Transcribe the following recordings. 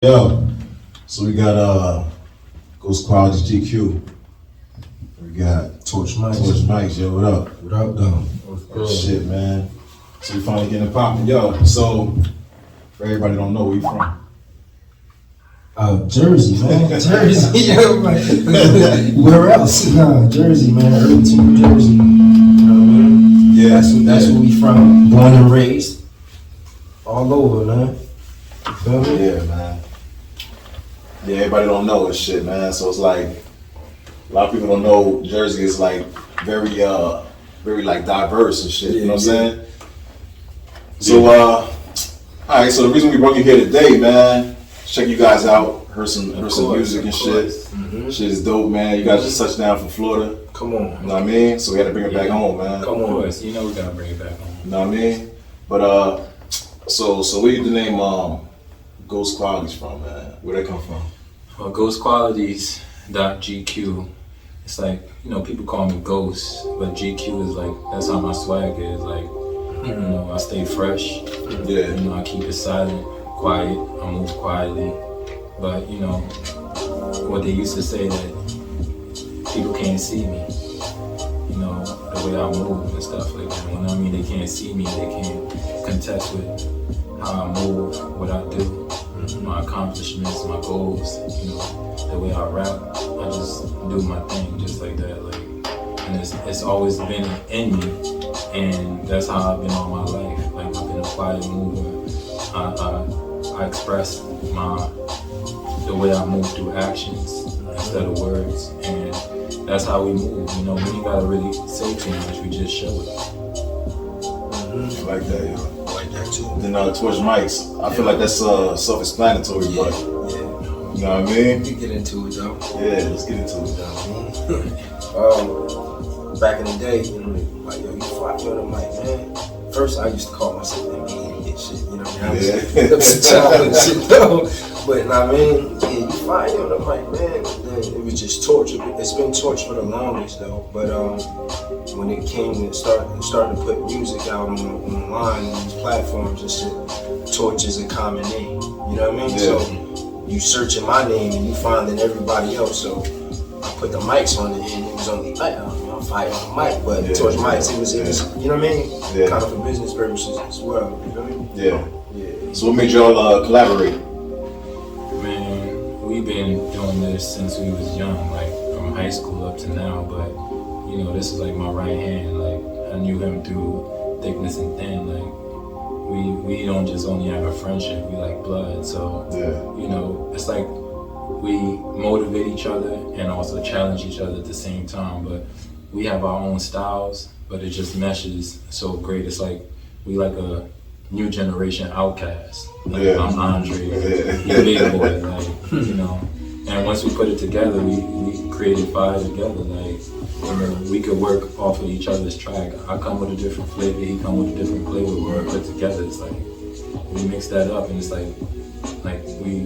Yo, so we got GhosQualities.GQ. We got TorchMics. Yo, what up? What up, though? What's good? Shit, man. So we finally getting it popping. Yo, so for everybody don't know where you from. Jersey, man. Jersey. Yeah, like, where else? Nah, Jersey, man. Irvington, New Jersey. You know what I mean? Yeah, That's where we from. Born and raised. All over, man. You feel me? Yeah, man. Yeah, everybody don't know this shit, man. So it's like a lot of people don't know Jersey is like very like diverse and shit. You know what I'm saying? So all right. So the reason we brought you here today, man, check you guys out. Heard some music and shit. Mm-hmm. Shit is dope, man. You guys just touched down from Florida. Come on. You know what I mean? So we had to bring it back home, man. Come on. You know we gotta bring it back home. You know what I mean? But so where you the name GhosQualities from, man? Where that come from? Well, GhosQualities.GQ. It's like, you know, people call me Ghost, but GQ is like, that's how my swag is. Like, you know, I stay fresh. Yeah. You know, I keep it silent, quiet. I move quietly. But, you know, what they used to say that people can't see me. You know, the way I move and stuff like that. When I mean they can't see me, they can't contest with how I move, what I do, my accomplishments, my goals, you know, the way I rap. I just do my thing just like that. Like, and it's always been in me, and that's how I've been all my life. Like, I've been a quiet mover. I express the way I move through actions instead of words, and that's how we move. You know, we ain't gotta really say too much. We just show it. I like that, yo. I like that too. Then TorchMics, I feel like that's self-explanatory, but you know what I mean? You get into it, though. Yeah, let's get into it, though. Back in the day, you know, like, yo, you fly on the mic, man. First, I used to call myself an idiot shit, you know what I mean? I was a child and shit, though. But, I mean, yeah, you fly on the mic, man. Then it was just torch. It's been torch for the longest, though. But when it came to starting to put music out online on these platforms and shit, torch is a common name. You know what I mean? Yeah. So you searching my name and you finding everybody else. So I put the mics on it and it was only like, I'm fire on the mic, but TorchMics, it was, you know what I mean? Yeah. Kind of for business purposes as well. You know what I mean? Yeah. Yeah. So what made y'all collaborate? Man, we've been doing this since we was young, like from high school up to now, but you know, this is like my right hand. Like, I knew him through thickness and thin. Like, we don't just only have a friendship, we like blood. So, you know, it's like we motivate each other and also challenge each other at the same time. But we have our own styles, but it just meshes so great. It's like we like a new generation outcast. Like, I'm Andre, you're Big Boy, like, you know. And once we put it together, we created fire together. Like, you know, we could work off of each other's track. I come with a different flavor, he come with a different flavor. We're put together. It's like we mix that up, and it's like we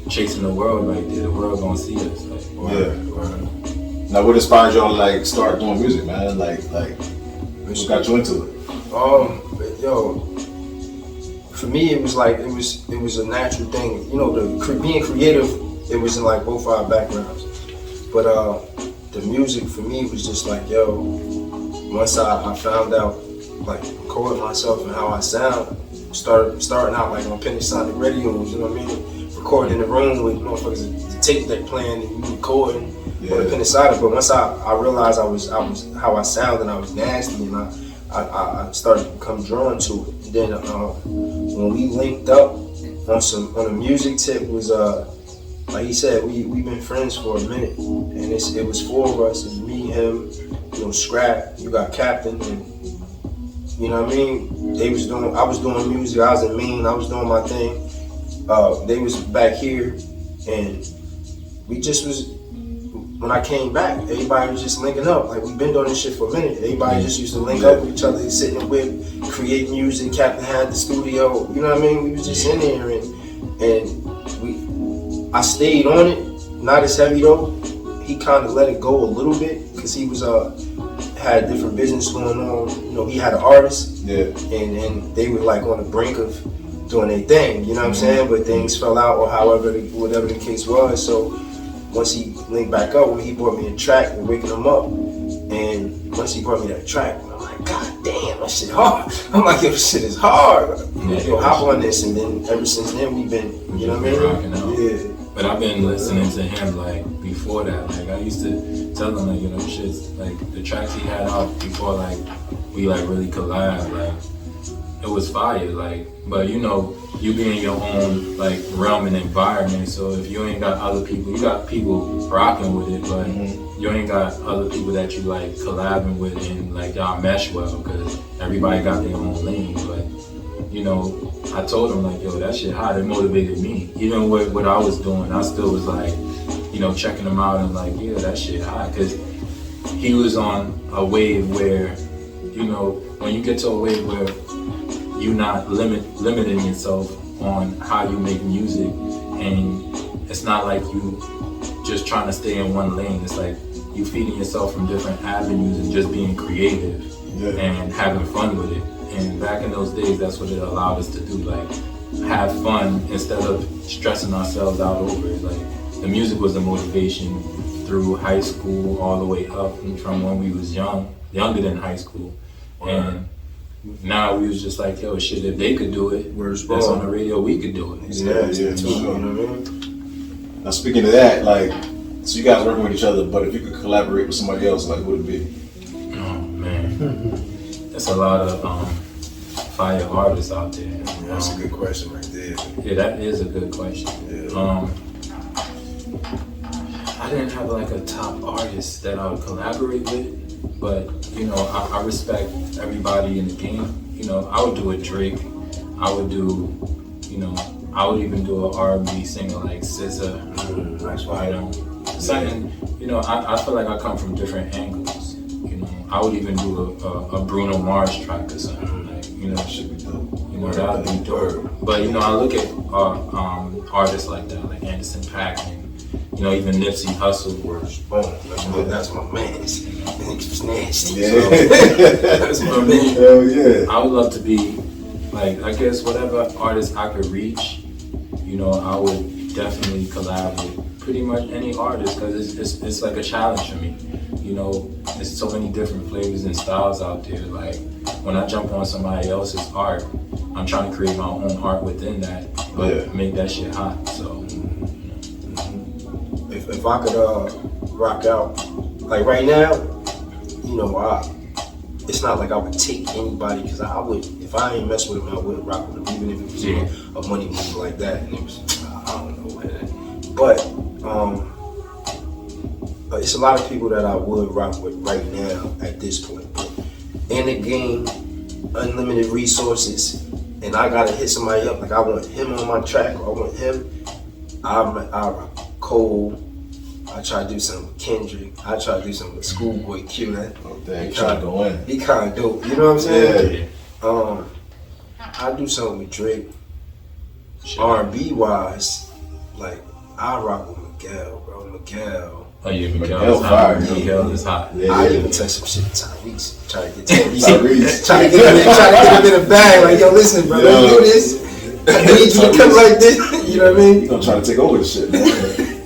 chasing the world right there. The world gonna see us. Like, Now, what inspired y'all to like start doing music, man? Like what got you into it? For me, it was like it was a natural thing. You know, being creative. It was in like both our backgrounds, but the music for me was just like, yo. Once I found out, like, recording myself and how I sound, starting out like on Panasonic radios. You know what I mean? Recording in the room with motherfuckers, the tape deck playing and you recording on the Panasonic. But once I realized I was how I sounded and I was nasty, and I started to become drawn to it. And then when we linked up on a music tip was like he said, we've been friends for a minute, and it was four of us, and me, him, you know, Scrap, you got Captain, and you know what I mean? I was doing music, I was in Maine, I was doing my thing. They was back here, and we just was, when I came back, everybody was just linking up. Like, we've been doing this shit for a minute. Everybody just used to link up with each other, sitting with, create music. Captain had the studio, you know what I mean? We was just in there, and I stayed on it, not as heavy though. He kind of let it go a little bit because he was had different business going on. You know, he had an artist, and they were like on the brink of doing their thing, you know what I'm saying? But things fell out or whatever the case was. So once he linked back up, he brought me a track and waking him up. And once he brought me that track, I'm like, God damn, that shit hard. I'm like, yo, this shit is hard. Yo, hop on this. And then ever since then, we've been, you know what I mean? Rocking out. Yeah. But I've been listening to him like before that. Like I used to tell him like, you know, shit's like the tracks he had out before like we like really collab, like it was fire. Like, but you know, you be in your own like realm and environment. So if you ain't got other people, you got people rocking with it, but you ain't got other people that you like collabing with and like y'all mesh well because everybody got their own lane. But you know, I told him like, yo, that shit hot. It motivated me. Even with what I was doing, I still was like, you know, checking him out and like, yeah, that shit hot. Because he was on a wave where, you know, when you get to a wave where you're not limiting yourself on how you make music, and it's not like you just trying to stay in one lane. It's like you feeding yourself from different avenues and just being creative and having fun with it. And back in those days, that's what it allowed us to do, like have fun instead of stressing ourselves out over it. Like the music was a motivation through high school all the way up, and from when we was younger than high school. And now we was just like, yo, shit, if they could do it, that's on the radio, we could do it. Yeah, You sure. know what I mean? Now speaking of that, like, so you guys working with each other, but if you could collaborate with somebody else, like, who would it be? Oh man, that's a lot of fire artists out there. That's a good question right there. Yeah, that is a good question. Yeah. I didn't have like a top artist that I would collaborate with, but you know, I respect everybody in the game. You know, I would do a Drake. I would do, you know, I would even do an R&B singer like SZA. That's You know, something. You know, I feel like I come from different angles. You know, I would even do a Bruno Mars track or something. Like, you know, Should be dope. you know, that would be dope. But you know, I look at artists like that, like Anderson .Paak and you know, even Nipsey Hussle. Boom. That's my man. It's nasty. Yeah. That's my man. Hell yeah. I would love to be like, I guess whatever artist I could reach, you know, I would definitely collab with pretty much any artist because it's like a challenge for me. You know, there's so many different flavors and styles out there. Like when I jump on somebody else's art, I'm trying to create my own art within that, but make that shit hot. So. If I could rock out, like right now, you know, it's not like I would take anybody because I would, if I ain't mess with him, I wouldn't rock with him, even if it was a money move like that. And it was, I don't know, man. But it's a lot of people that I would rock with right now at this point. But in the game, unlimited resources, and I gotta hit somebody up. Like I want him on my track, or I want him. I rock Cole. I try to do something with Kendrick. I try to do something with Schoolboy Q. Man. Oh, dang, he trying to go in. He kind of dope. You know what I'm saying? Yeah. I do something with Drake. R&B wise, like I rock with Miguel, bro. Miguel. Oh yeah, Miguel Miguel's fire. hot. Miguel is hot. Yeah, I yeah. even touch some shit with Tyrese. Try to get Tyrese. try to get him in a bag. Like, yo, listen, bro, let's do this. I need you to come like this. You know what I mean? He gonna try to take over the shit, man.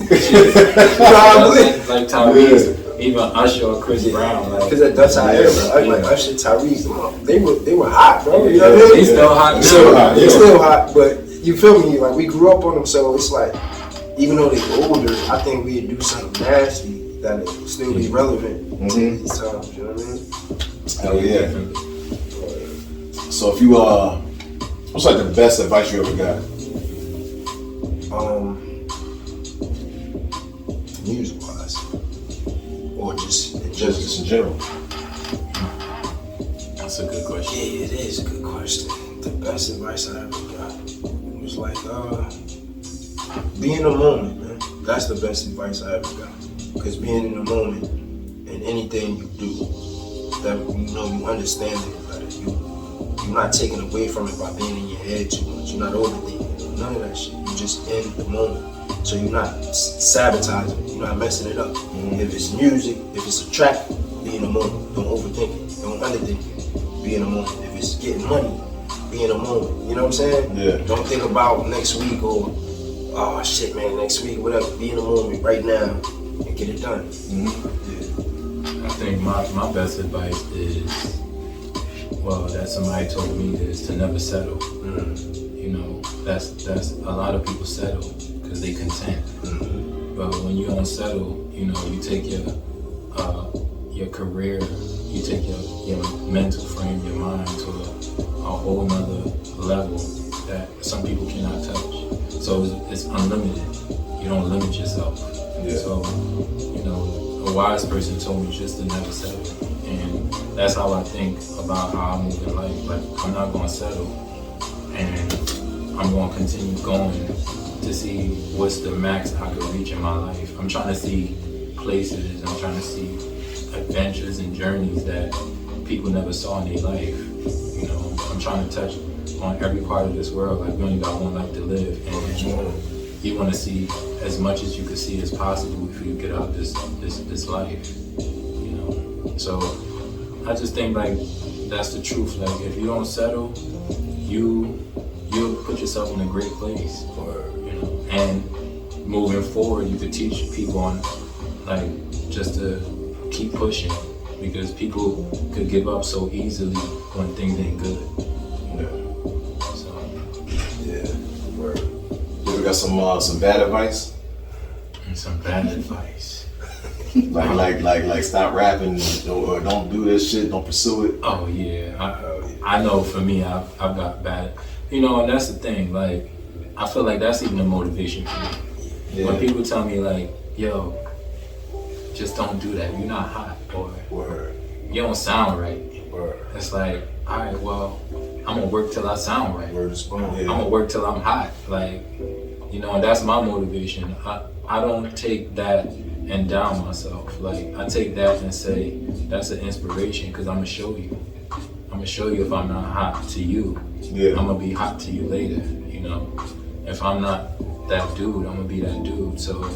Probably. Like Tyrese, even Usher or Chris Brown. Like, Because that's how I am, bro. Like Usher, Tyrese, they were hot, bro. You know what I mean? He's still hot. He's still hot. They're still hot, but you feel me? Like we grew up on them, so it's like, even though they're older, I think we'd do something nasty that would still be relevant to these times. You know what I mean? Hell yeah. So if you what's like the best advice you ever got? Music wise, or just in general. Just in general. That's a good question. Yeah, it is a good question. The best advice I ever got was like, be in the moment, man. That's the best advice I ever got. Because being in the moment in anything you do, that you know you understand it better. You're not taken away from it by being in your head too much. You're not overthinking it. None of that shit. You're just in the moment. So you're not sabotaging it. You're not messing it up. If it's music, if it's a track, be in the moment. Don't overthink it. Don't underthink it. Be in the moment. If it's getting money, be in the moment. You know what I'm saying? Yeah. Don't think about next week or, oh shit, man, next week, whatever. Be in the moment right now and get it done. Mm-hmm. I think my best advice is, well, that somebody told me is to never settle. You know, that's a lot of people settle because they content. But when you don't settle, you know, you take your career, you take your mental frame, your mind to a whole nother level that some people cannot touch. So it's unlimited. You don't limit yourself. Yeah. So, you know, a wise person told me just to never settle. And that's how I think about how I move in life. Like, I'm not going to settle. And I'm going to continue going to see what's the max I could reach in my life. I'm trying to see places, I'm trying to see adventures and journeys that people never saw in their life. You know, I'm trying to touch on every part of this world. Like, we only got one life to live, and you want to see as much as you could see as possible before you get out this life. You know, so I just think like that's the truth. Like, if you don't settle, you'll put yourself in a great place. You know, and moving forward, you could teach people on like just to keep pushing, because people could give up so easily when things ain't good. So word. We got some bad advice. Some bad advice. like stop rapping or don't do this shit, don't pursue it. Oh yeah, I know for me, I've got bad. You know, and that's the thing. Like, I feel like that's even a motivation for me. Yeah. When people tell me like, yo, just don't do that. You're not hot, or you don't sound right. It's like, all right, well, I'm gonna work till I sound right. I'm gonna work till I'm hot. Like, you know, and that's my motivation. I don't take that and down myself. Like, I take that and say, that's an inspiration, because I'm gonna show you. I'm gonna show you if I'm not hot to you. I'm gonna be hot to you later. You know, if I'm not that dude, I'm gonna be that dude. So,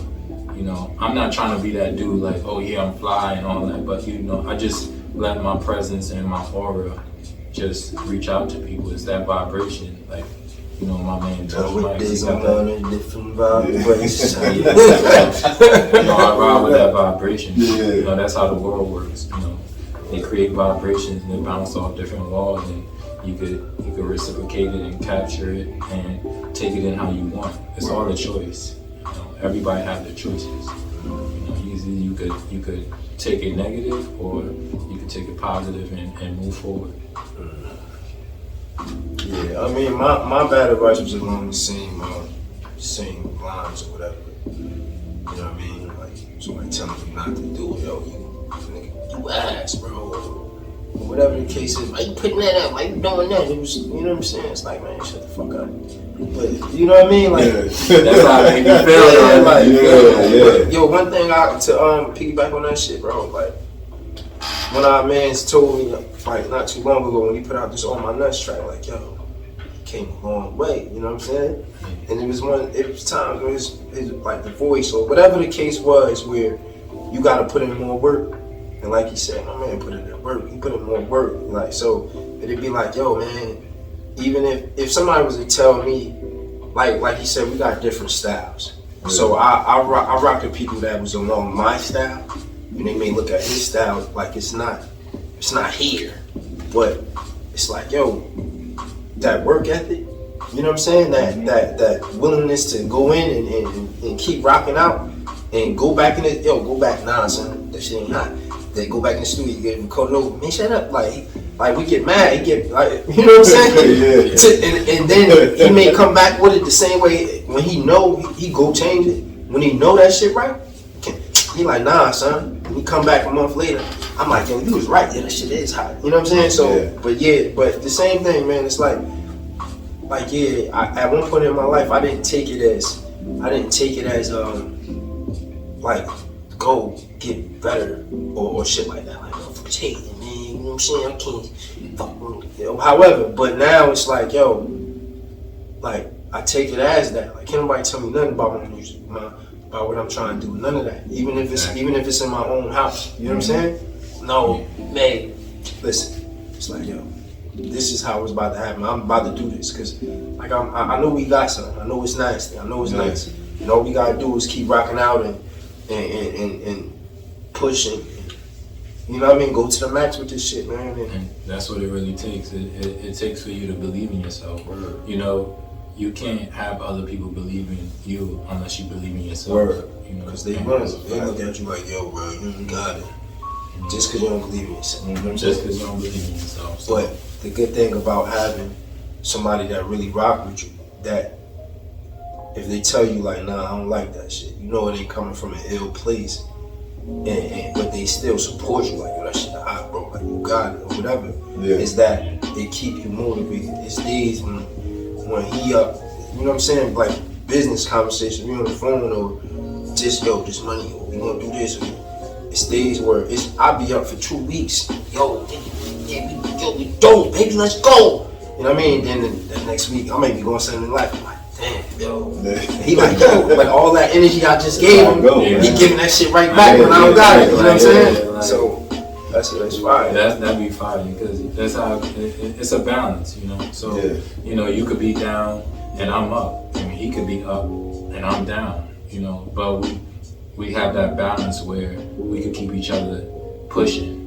you know, I'm not trying to be that dude like, oh yeah, I'm fly and all that, but you know, I just let my presence and my aura just reach out to people. It's that vibration. Like, you know, my man TorchMics, he got that different vibration. You know, I ride with that vibration. You know, that's how the world works. You know, they create vibrations and they bounce off different walls, and you could reciprocate it and capture it and take it in how you want. It's all a choice. You know, everybody has their choices. You know, easily you could take it negative, or you could take it positive and move forward. Yeah, I mean, my bad advice was along the same lines or whatever. You know what I mean? Like, somebody telling you not to do it, yo, you ass, bro. Or whatever the case is, why you putting that out? Why you doing that? It was, you know what I'm saying? It's like, man, shut the fuck up. But you know what I mean? Like, that's how I make you feel. Yo, one thing to piggyback on that shit, bro. Like, when our mans told me, like, not too long ago, when he put out this On My Nuts track, like, yo, he came a long way. You know what I'm saying? And it was times where his like the voice or whatever the case was, where you got to put in more work. And like he said, my man put in the work. He put in more work. Like, so it'd be like, yo, man, even if somebody was to tell me, like he said, we got different styles. Yeah. So I rock the people that was along my style, and they may look at his style like it's not here, but it's like, yo, that work ethic, you know what I'm saying? That willingness to go in and keep rocking out and go back in it. Yo, go back, nah, son, that shit ain't hot. They go back in the studio, you get him coded over. Man, shut up! Like we get mad. He get like, you know what I'm saying? And then he may come back with it the same way when he know he go change it. When he know that shit right, he like, nah, son. When he come back a month later, I'm like, yo, you was right. Yeah, that shit is hot. You know what I'm saying? So, but the same thing, man. It's like at one point in my life, I didn't take it as like, go get better or shit like that. Like, oh, fuck hating, man. You know what I'm saying? I can't fuck, you know. However, but now it's like, yo, like, I take it as that. Like, can't nobody tell me nothing about my music, about what I'm trying to do. None of that. Even if it's in my own house. You know what I'm saying? No, man. Listen, it's like, yo, this is how it's about to happen. I'm about to do this because, like, I know we got something. I know it's nasty. I know it's nice. And all we gotta do is keep rocking out and pushing. You know what I mean? Go to the max with this shit, man. And that's what it really takes. It takes for you to believe in yourself. Word. You know, you can't have other people believe in you unless you believe in yourself. Word. You know, Because they look at you like, yo, bro, you got it. Just because you don't believe in yourself. You know what I'm Just saying? because you don't believe in yourself. So. But the good thing about having somebody that really rock with you, that if they tell you like, nah, I don't like that shit, you know they coming from an ill place, but they still support you, like, yo, that shit hot, bro, like, you got it, or whatever. Yeah. Is that they keep you motivated. It's days when he up, you know what I'm saying, like business conversation, we on the phone, or just, yo, this money, or we gonna do this, or it's days where I'll be up for 2 weeks, yo, we dope, baby, let's go. You know what I mean? Then the next week, I may be going something like, I'm like, damn, yo. He like, yo, but all that energy I just gave him, he giving that shit right back when I don't got it. You know what I'm saying? So that's fire. That'd be fire because that's how it's a balance, you know. So you know, you could be down and I'm up. I mean, he could be up and I'm down, you know. But we have that balance where we could keep each other pushing.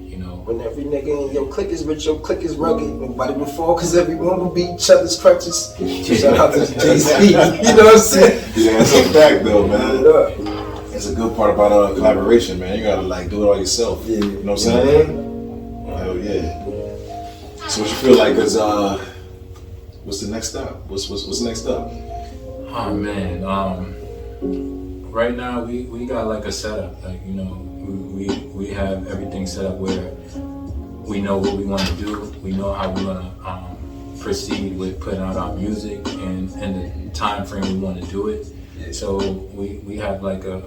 When every nigga in your clique is rich, your clique is rugged. Nobody will fall because everyone will beat each other's crutches. Shout out to Jay-Z. You know what I'm saying? Yeah, it's a fact though, man. It's a good part about collaboration, man. You gotta like do it all yourself. Yeah. You know what I'm saying? Hell yeah. So what you feel like is what's the next step? What's next up? Oh man, right now we got like a setup, like, you know, we have everything set up where we know what we want to do, we know how we want to proceed with putting out our music and the time frame we want to do it. So we have like a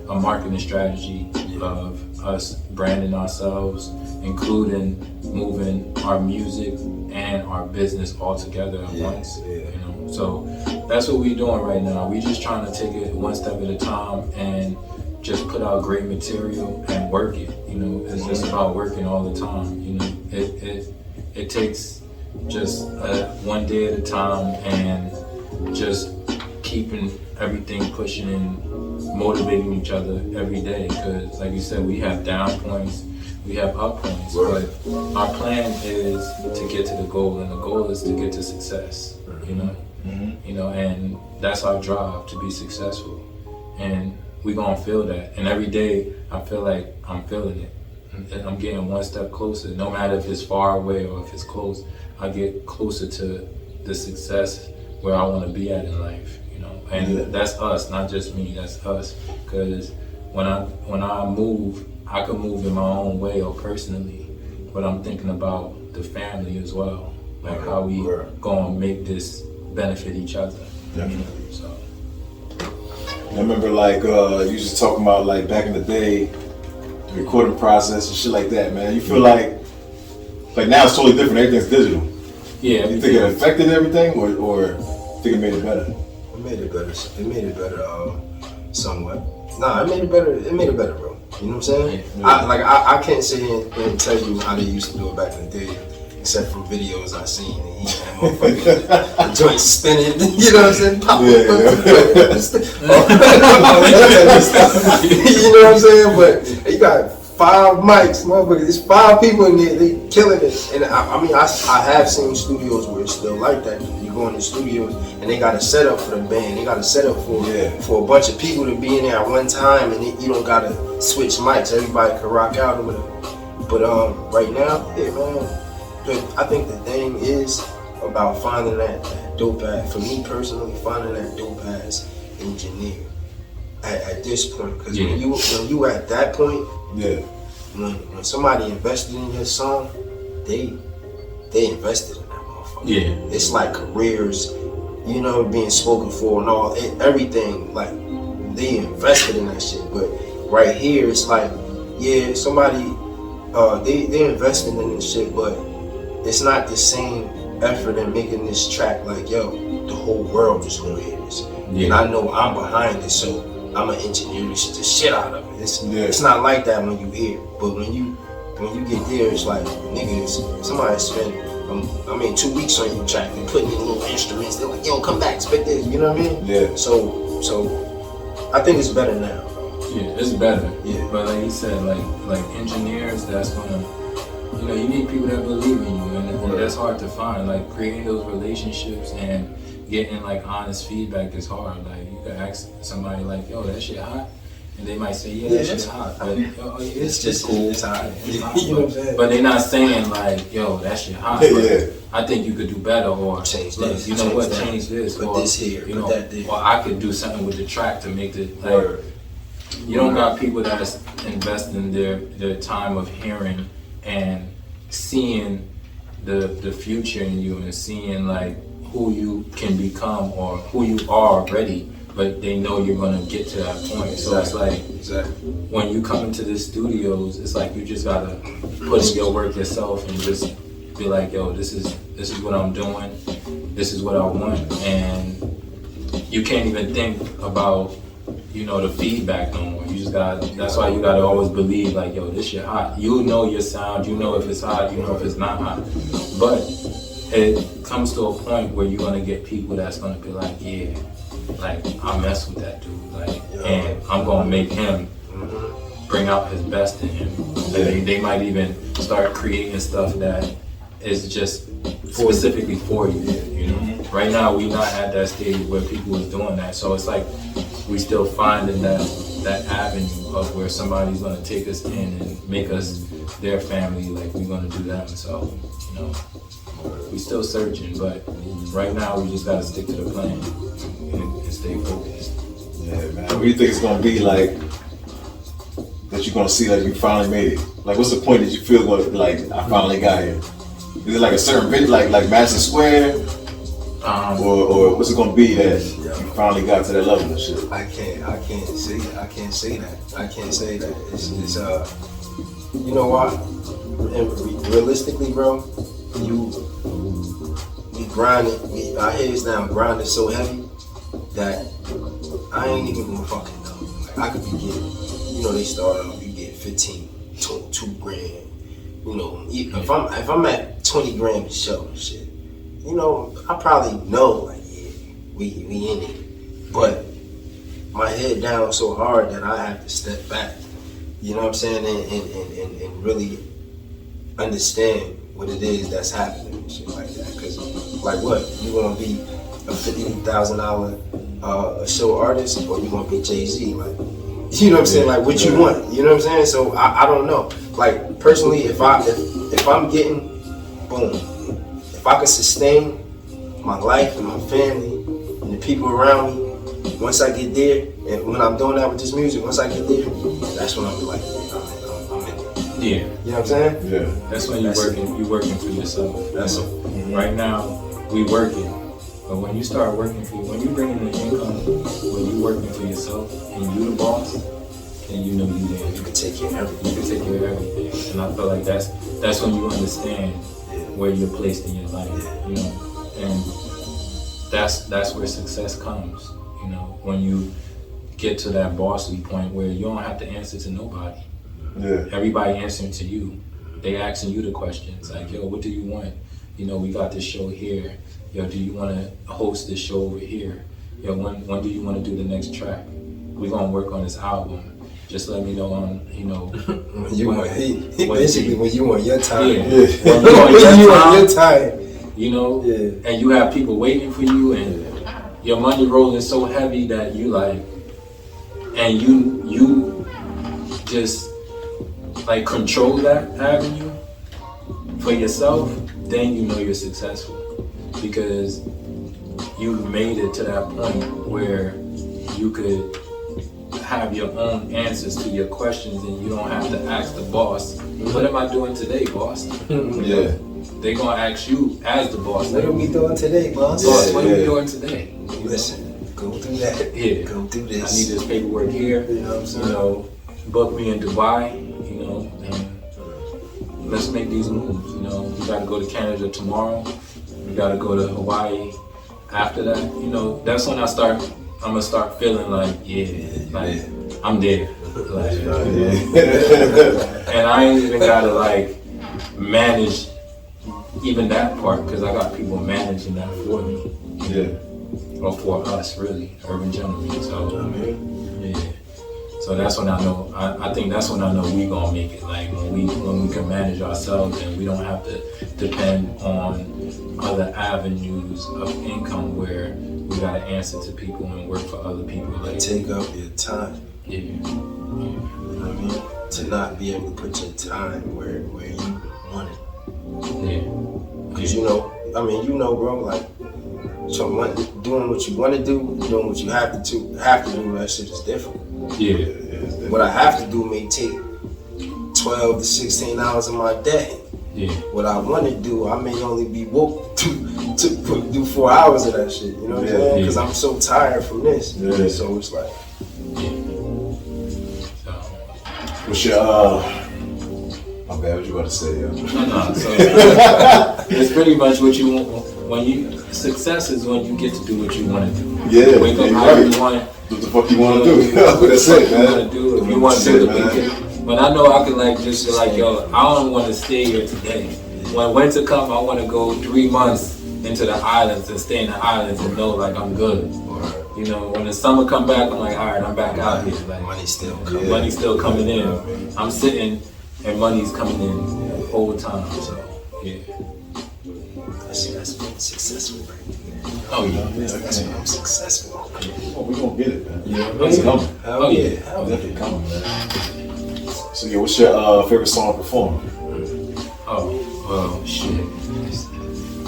marketing strategy of us branding ourselves, including moving our music and our business all together at once. You know, so that's what we're doing right now. We just trying to take it one step at a time and just put out great material and work it. You know, it's just about working all the time. You know, it takes just one day at a time and just keeping everything pushing and motivating each other every day. Because, like you said, we have down points, we have up points, but our plan is to get to the goal, and the goal is to get to success. You know, you know, and that's our drive, to be successful, and we gonna feel that. And every day, I feel like I'm feeling it. And I'm getting one step closer. No matter if it's far away or if it's close, I get closer to the success where I want to be at in life. You know, and that's us, not just me. That's us. Because when I move, I can move in my own way or personally, but I'm thinking about the family as well, like how we gonna make this benefit each other. Definitely. So. I remember like you just talking about like back in the day, the recording process and shit like that, man. You feel like now it's totally different. Everything's digital. Yeah. You think it affected everything, or think it made it better? It made it better. It made it better, somewhat. Nah, it made it better. It made it better, bro. You know what I'm saying? Yeah. I can't sit here and tell you how they used to do it back in the day, except from videos I seen. And that motherfucker, the joint spinning. You know what I'm saying? You know what I'm saying? But you got 5 mics, motherfucker. There's 5 people in there. They killing it. And I mean, I have seen studios where it's still like that. You go in the studios and they got a setup for the band. They got a setup for a bunch of people to be in there at one time, and you don't gotta switch mics. Everybody can rock out or whatever. But right now, yeah, man. I think the thing is about finding that dope ass, for me personally, finding that dope ass engineer at this point. Because when you at that point, when somebody invested in your song, they invested in that motherfucker. Yeah. It's like careers, you know, being spoken for and all, everything, like they invested in that shit. But right here, it's like, yeah, somebody, they invested in this shit, but it's not the same effort in making this track like, yo, the whole world is gonna hear this. And I know I'm behind it, so I'm gonna engineer the shit out of it. It's not like that when you hear it. But when you when you get there, it's like, nigga, somebody spent 2 weeks on your track and putting in little instruments. They're like, yo, come back, spit this. You know what I mean? Yeah. So I think it's better now. Yeah, it's better. Yeah. But like you said, like engineers, that's gonna, you need people that believe in you, and that's hard to find. Like creating those relationships and getting like honest feedback is hard. Like you could ask somebody like, yo, that shit hot? And they might say, yeah, that shit's hot. But It's just cool. It's hot. It's hot. You know what I'm saying? But they're not saying like, yo, that shit hot. Yeah. I think you could do better, or Change look, this, you know change what, that. change this, Put or this here, you put know, that there. or I could do something with the track to make it like. Word. You don't got people that's investing their time of hearing and seeing the future in you and seeing like who you can become or who you are already, but they know you're gonna get to that point. So it's like when you come into the studios, it's like you just gotta put in your work yourself and just be like, yo, this is what I'm doing, this is what I want, and you can't even think about the feedback no more. You just that's why you gotta always believe like, yo, this shit hot. You know your sound, you know if it's hot, you know if it's not hot. But it comes to a point where you're gonna get people that's gonna be like, yeah, like I mess with that dude, like, and I'm gonna make him bring out his best in him. And they might even start creating stuff that is just specifically for you. Right now we not at that stage where people is doing that, so it's like we still finding that avenue of where somebody's gonna take us in and make us their family, like we're gonna do them. So we still searching, but right now we just gotta stick to the plan and stay focused. Yeah, man. What do you think it's gonna be like that you're gonna see that you finally made it? Like, what's the point that you feel like I finally got here? Is it like a certain bit, like Madison Square, or what's it gonna be that you finally got to that level and shit? I can't say that. I can't say that. It's you know what? And realistically, bro, we grinding. Our heads down, grinding so heavy that I ain't even gonna fucking know. Like I could be getting, they start off, you get 15, 2 grand. If I'm at 20 grand a show and shit, I probably know like, yeah, we in it. But my head down so hard that I have to step back. You know what I'm saying? And really understand what it is that's happening and shit like that. Cause like what? You gonna be a $50,000 a show artist, or you gonna be Jay-Z? Like, you know what I'm saying? Like what you want? You know what I'm saying? So I don't know. Like personally, if I'm getting boom, if I can sustain my life and my family and the people around me, once I get there, and when I'm doing that with this music, once I get there, that's when I'll be like, I'm in it. Yeah. You know what I'm saying? Yeah. That's when you're working for yourself. That's it. Mm-hmm. Right now, we working. But when you start working when you bring in the income, when you working for yourself and you the boss, then you know you there. You can take care of everything. You can take care of everything. And I feel like that's when you understand where you're placed in your life. And that's where success comes. When you get to that bossy point where you don't have to answer to nobody. Yeah. Everybody answering to you. They asking you the questions like, yo, what do you want? We got this show here. Yo, do you want to host this show over here? Yo, when do you want to do the next track? We're gonna work on this album. Just let me know on, when you want your time. Yeah. When you want your time. And you have people waiting for you, and your money rolling so heavy that you like, and you just like control that avenue for yourself, then you know you're successful because you made it to that point where you could have your own answers to your questions and you don't have to ask the boss, what am I doing today, boss? Yeah. They're gonna ask you as the boss. What are we doing today, boss? Boss, what are we doing today? Listen, go through that. Yeah. Go through this. I need this paperwork here. You know what I'm saying? Book me in Dubai, and let's make these moves. We gotta go to Canada tomorrow. We gotta go to Hawaii after that. That's when I'm gonna start feeling like, I'm there. Like, and I ain't even gotta like manage even that part because I got people managing that for me. Yeah. Or for us, really, urban gentlemen. So, yeah. So that's when I know. I think that's when I know we gonna make it. Like when we can manage ourselves and we don't have to depend on other avenues of income where we gotta answer to people and work for other people. Like take up your time. Yeah. You know what I mean? To not be able to put your time where you want it. Yeah. Cause you know, bro, like doing what you want to do, doing what you have to do, that shit is different. Yeah. What I have to do may take 12 to 16 hours of my day. Yeah. What I want to do, I may only be woke to do 4 hours of that shit. You know what I'm saying? Because I'm so tired from this. Yeah. So it's like. What's your my bad, what you about to say, yo? No, so it's pretty much what you want. Success is when you get to do what you want to do. Yeah, wake up how right. you want. What the fuck you want to do? That's it, man. If you want to do the weekend. But I know I can like just like, yo, I don't want to stay here today. When winter comes, I want to go 3 months into the islands and stay in the islands and know like I'm good. You know, when the summer come back, I'm like, all right, I'm back out here. Like money's still coming in. I'm sitting and money's coming in the whole time. So yeah. That's being successful right there. Oh yeah. That's when I'm successful. Oh, we gonna get it, man. Yeah, It's coming. Oh yeah. It's definitely coming, man. So yeah, what's your favorite song to perform? Oh, well, shit.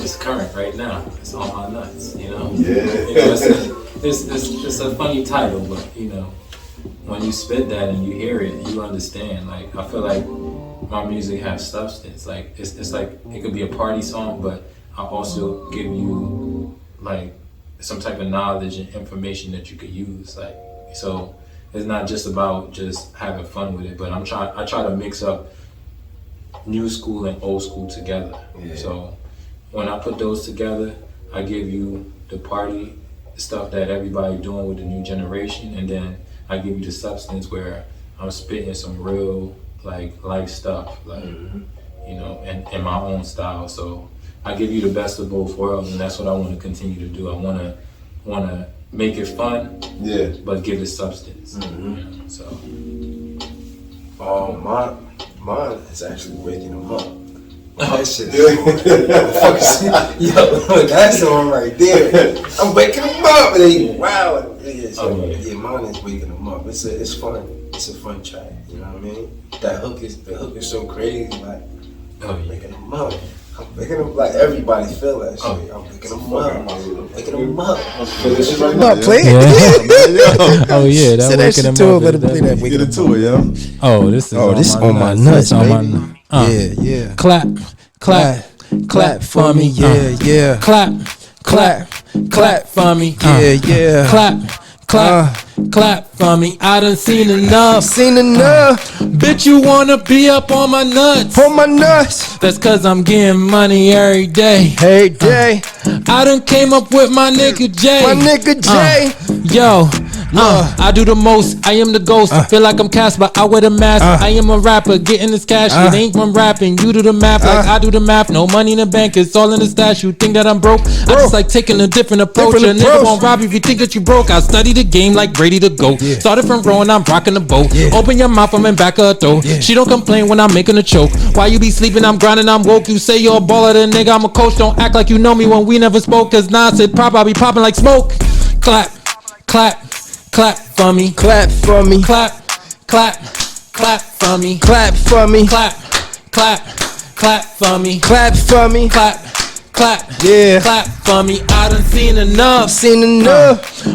It's current right now. It's on my nuts, you know? Yeah. You know, it's a funny title, but, you know, when you spit that and you hear it, you understand. Like, I feel like my music has substance. Like, it's like, it could be a party song, but I also give you, like, some type of knowledge and information that you could use. Like, so it's not just about just having fun with it, but I try to mix up new school and old school together. Yeah. So when I put those together, I give you the party stuff that everybody doing with the new generation, and then I give you the substance where I'm spitting some real like life stuff, like you know, and in my own style. So I give you the best of both worlds, and that's what I want to continue to do. I want to make it fun, yeah, but give it substance. You know, so mine is actually waking them up. That shit is yo, that's the one right there. I'm waking them up, and they wow. Yeah, mine is waking them up. It's fun. It's a fun track. You know what I mean? The hook is so crazy. Like waking them up. I'm waking them like everybody feel that shit. I'm waking them up. Waking them up. Play it. Oh yeah, that waking them up. Better play that waking them up, yo. Oh, this is on my nuts, baby. Yeah. Clap for me, yeah. Clap for me, yeah. Clap for me. I done seen enough. Bitch, you wanna be up on my nuts? That's cause I'm getting money every day. I done came up with my nigga Jay. Yo, I do the most. I am the ghost. Feel like I'm Casper. I wear the mask. I am a rapper. Getting this cash. It ain't from rapping. You do the math like I do the math. No money in the bank. It's all in the stash. You think that I'm broke? I just like taking a different approach. A nigga won't rob you if you think that you broke. I study the game like Brady the GOAT. Started from row and I'm rocking the boat. Open your mouth, I'm in back of her throat. She don't complain when I'm making a choke. Why you be sleeping? I'm grinding, I'm woke. You say you're a baller, then nigga, I'm a coach. Don't act like you know me when we never spoke. Cause nah, I said pop, I be popping like smoke. Clap for me. Clap for me. Clap for me. Clap for me. Clap for me. Clap for me. Yeah. Clap for me. I done seen enough.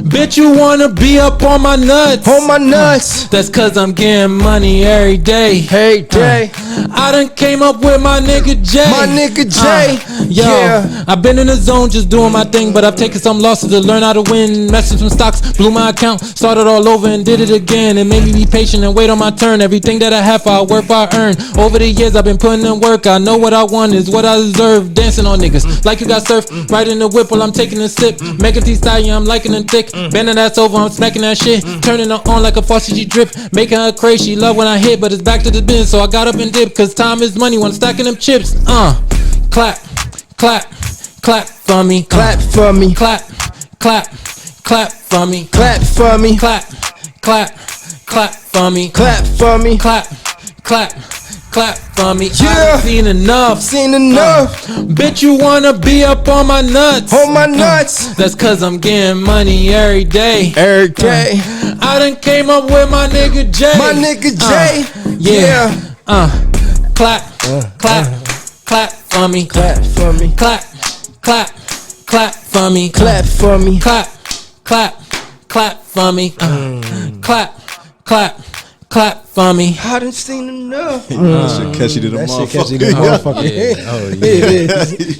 Bitch, you wanna be up on my nuts? That's cause I'm getting money every day. I done came up with my nigga Jay. I've been in the zone just doing my thing, but I've taken some losses to learn how to win. Messed with some stocks, blew my account, started all over and did it again. It made me be patient and wait on my turn. Everything that I have, I work, I earn. Over the years, I've been putting in work. I know what I want is what I deserve. Dancing on niggas, like you got surf. Right in the whip while I'm taking a sip. Make a stallion, I'm liking a dick. Bending that's over, I'm smacking that shit. Turning her on like a faucet, she drip. Making her crazy, she love when I hit, but it's back to the bin. So I got up and dipped, cause time is money when I'm stacking them chips. Clap, clap, clap for me. Clap for me. Clap, clap, clap for me. Clap for me. Clap, clap, clap for me. Clap for me. Clap, clap, clap for me. Yeah. I done seen enough. Seen enough. Bitch, you wanna be up on my nuts? On my nuts. That's cause I'm getting money every day. Every day. I done came up with my nigga Jay. My nigga Jay. Yeah. Clap, clap, clap for me. Clap for me. Clap, clap, clap for me. Clap for me. Clap, clap, clap for me. Clap, clap, clap for me. I done seen enough. That shit catchy to the That shit motherfucker. catchy to the motherfucker.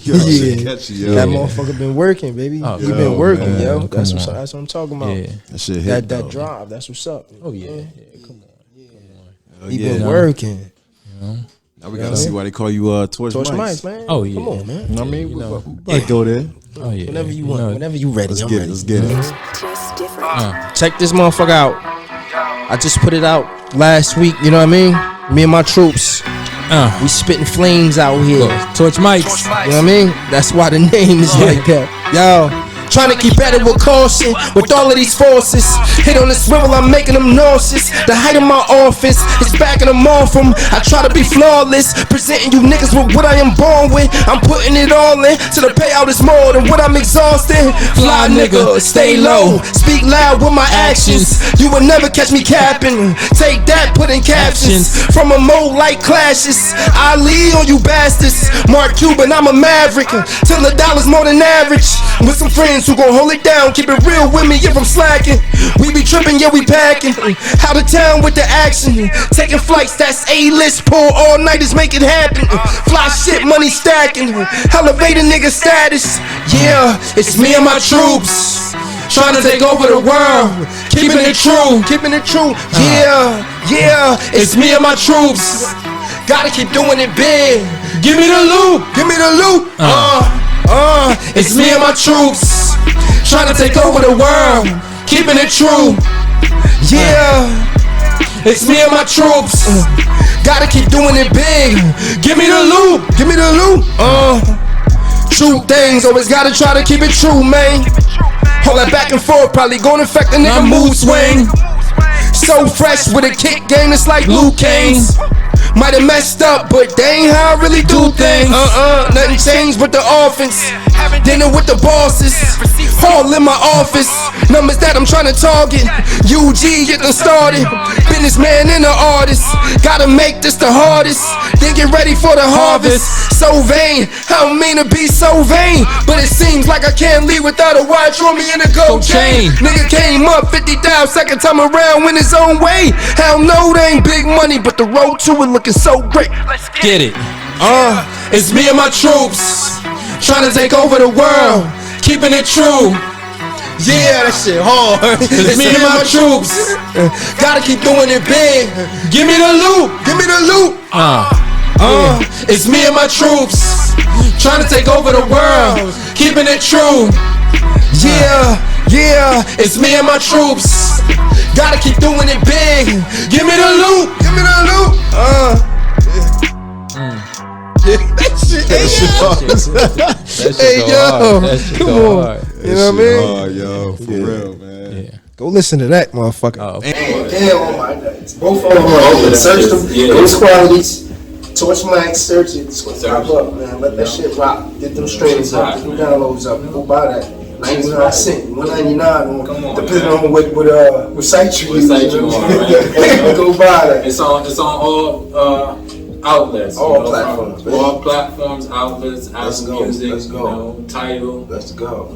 Yo, that shit catchy, yo. That motherfucker been working, baby. Oh, We yo, been working, man. yo. Come That's on. what I'm talking about. Yeah. That shit hit, That though. drive. That's what's up. Oh yeah. Come on. He yeah. been working. Now we gotta see why they call you Torch TorchMics. Mics, man. Oh, yeah. Come on, man. You know what I mean? You know. We might go there. Oh yeah. Whenever you want. Whenever you ready. Let's I'm get it. ready. Let's get it. Just different. Check this motherfucker out. I just put it out last week. You know what I mean? Me and my troops. We spitting flames out here. TorchMics. You know what I mean? That's why the name is like that. Yo, trying to keep better with caution with all of these forces. Hit on this river, I'm making them nauseous. The height of my office is backing them off from. I try to be flawless, presenting you niggas with what I am born with. I'm putting it all in till the payout is more than what I'm exhausted. Fly nigga, stay low, speak loud with my actions. You will never catch me capping. Take that, put in captions from a mode like clashes. I lead on you bastards. Mark Cuban, I'm a maverick. Till the dollar's more than average. With some friends who gon' hold it down, keep it real with me if I'm slacking. We be tripping, yeah, we packing. Out of town with the action. Taking flights, that's A-list. Pull all nighters, make it happen. Fly shit, money stacking. Elevate a nigga status. Yeah, it's me and my troops. Trying to take over the world. Keeping it true. Keeping it true. Yeah, yeah, it's me and my troops. Gotta keep doing it big. Give me the loot. Give me the loot. It's me and my troops. Trying to take over the world. Keeping it true. Yeah. It's me and my troops. Gotta keep doing it big. Give me the loot. Give me the loot. True things. Always gotta try to keep it true, man. Hold that back and forth. Probably gonna affect a nigga mood swing. So fresh with a kick game. It's like Luke Kane's. Might have messed up, but they ain't how I really do things. Nothing changed but the offense. Dinner with the bosses. All in my office. Numbers that I'm trying to target. UG get them started. Businessman and an artist. Gotta make this the hardest. Then get ready for the harvest. So vain. I don't mean to be so vain, but it seems like I can't leave without a watch on me in a gold chain. Nigga came up 50 down, second time around went his own way. Hell no, they ain't big money, but the road to it looking so great. Let's Get it. It's me and my troops. Trying to take over the world. Keeping it true. Yeah, that shit hard. It's me and my troops. Gotta keep doing it big. Give me the loot. Give me the loot. It's me and my troops. Trying to take over the world. Keeping it true. Yeah, yeah. It's me and my troops. Gotta keep doing it big. Give me the loot. Give me the loot. That shit hard. Hey, yo. Come on. You know what I mean? Oh, yo, for real, man. Yeah. Go listen to that, motherfucker. Damn, oh my God. Both of them are open. Search them. GhosQualities. TorchMics. Search it. It's gonna pop up, man. Let that shit rock. Get them streams up. Get them downloads up. Go buy that. 99 cents, $1.99 depending on what site you use. Go buy that. It's on all outlets. All platforms. All platforms, outlets, Apple Music, Let's go. Tidal. Let's go.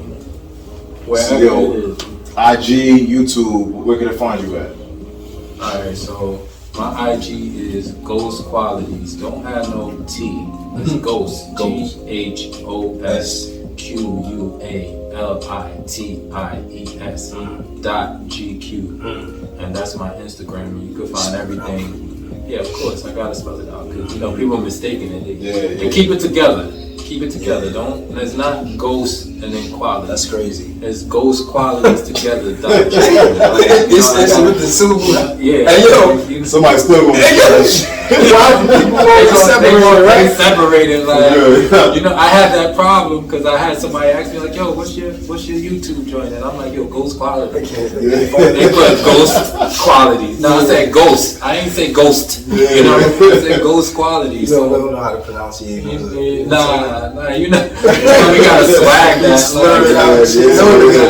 Wherever Yo. it is. IG, YouTube, where can they find you at? Alright, so my IG is GhosQualities. Don't have no T. It's Ghost. GhosQualities.GQ. And that's my Instagram. You can find everything. Yeah, of course, I gotta spell it out because people are mistaking it. They keep it together. Keep it together. Don't. There's not ghost and then quality. That's crazy. There's GhosQualities.GQ. It's with the syllable. Yeah. Hey, yo. Somebody's still gonna Separated, like, you know, I had that problem because I had somebody ask me like, yo, what's your YouTube joint? And I'm like, yo, Ghost Quality. They put Ghost Quality. No, I said Ghost. I ain't say Ghost. You know, I said Ghost Quality. You So don't know how to pronounce it. nah, you know, we gotta swag that.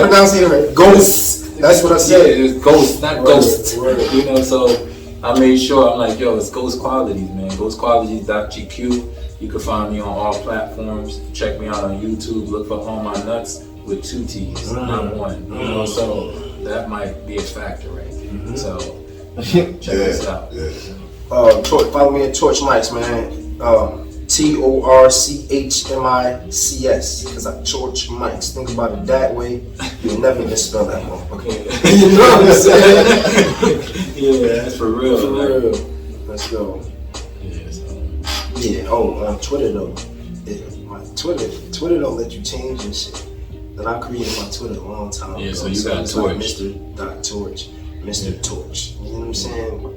Pronounce it right. Ghost. That's what I said. Yeah, it's Ghost, not Ghost. Word. You know, so I made sure, I'm like, yo, it's GhosQualities, man. GhosQualities.GQ. You can find me on all platforms. Check me out on YouTube. Look for On My Nuts with 2 T's, not one. You know, so that might be a factor right there. So check this out. Follow me at TorchMics, man. TorchMics, because I TorchMics. Think about it that way. You'll never misspell that motherfucker. You know what I'm saying? Yeah, that's for real. For real. Let's go. Yeah, so. Yeah. Oh, on Twitter though. My Twitter don't let you change and shit. Then I created my Twitter a long time ago. Yeah, so you got it's Torch. like Mr.Torch. Mr. Torch. You know what I'm saying?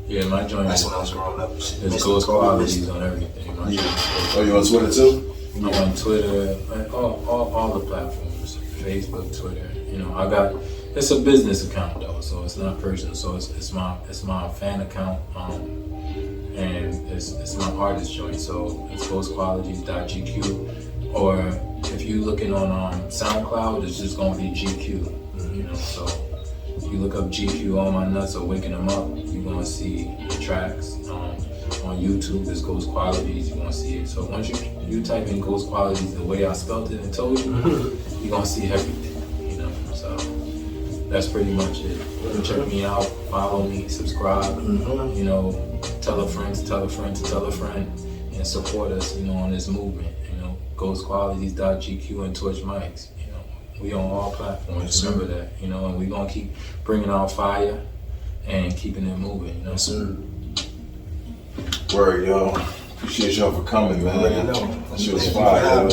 Yeah, my joint. That's when I was growing up. It's GhosQualities on everything. My joint. Oh, you on Twitter too? I'm on Twitter, all the platforms, Facebook, Twitter. You know, it's a business account though, so it's not personal. So it's my fan account, and it's my artist joint. So it's GhosQualities.GQ, or if you looking on SoundCloud, it's just gonna be GQ. You know, so you look up GQ On My Nuts or Waking Them Up, you're gonna see the tracks. On YouTube, it's GhosQualities, you're gonna see it. So once you type in GhosQualities the way I spelled it and told you, you're gonna see everything, you know. So that's pretty much it. Check me out, follow me, subscribe, you know, tell a friend to tell a friend to tell a friend, and support us, you know, on this movement, you know. GhosQualities.GQ and TorchMics, you know. We on all platforms, remember that, you know, and we're gonna keep bringing out fire and keeping it moving, you know. Yes, sir. Word, yo. Appreciate y'all for coming, man. That shit was fire, yo.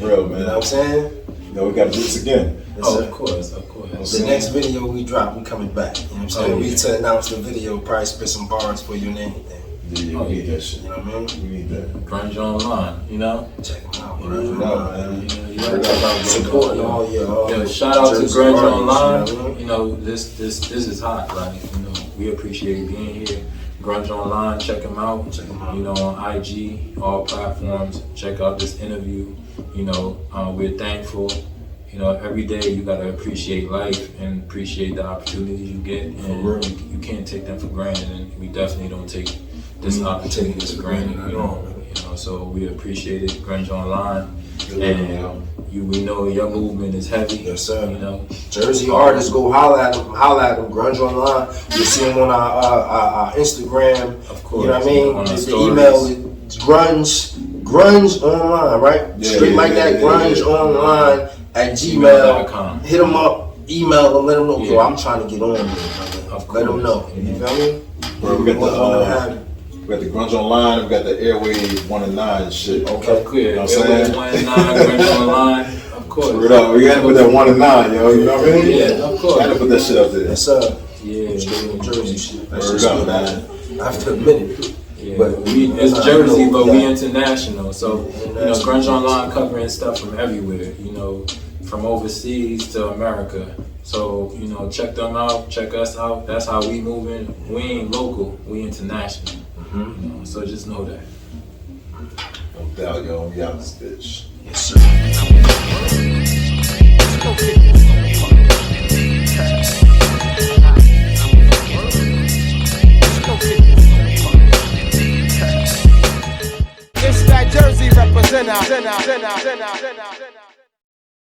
Real, man. You know what I'm saying? Yo, we gotta do this again. Yes, Oh, sir. of course. The next video we drop, we coming back. You know what I'm saying? We to announce the video, probably spit some bars for you and anything. Yeah, we need that shit. You know what I mean? We need that. Grunge Online, you know. Check them out, bro. Word up, man. Supporting all your shout out to Jersey Grunge artists, Online. you know what I mean? You know, this is hot. Like, you know, we appreciate being here. Grunge Online, check them out. You know, on IG, all platforms. Check out this interview. You know, we're thankful. You know, every day you gotta appreciate life and appreciate the opportunities you get, and you can't take them for granted. And we definitely don't take this opportunity for granted. You know, so we appreciate it. Grunge Online, and we know your movement is heavy. Yes, sir. You know, Jersey artists, go holla at them. Grunge Online. You see them on our Instagram. of course. You know what I mean? On our The stories. email is grunge online, right? Straight like that, grunge online at gmail.com. Hit them up, email them, let them know. Yo, I'm trying to get on there, brother. Let them know. You feel me? Bro, we got the Grunge Online, we got the Airwave 1 and 9 shit. Okay, clear. You know what I'm saying? 1 and 9, Grunge Online, of course. We gotta put that 1 and 9, yo. You know what I mean? Yeah, of course. Gotta put that shit up there. Yes, sir. Yeah. Straight New Jersey shit. That's Word just up, good, man. I have to admit it. Yeah, But it's Jersey, but we international. So, you know, International. Grunge Online covering stuff from everywhere, you know, from overseas to America. So, you know, check them out, check us out. That's how we moving. We ain't local, we international. You know, so just know that. No doubt, yo. We out this bitch. Yes, sir. It's that Jersey representer.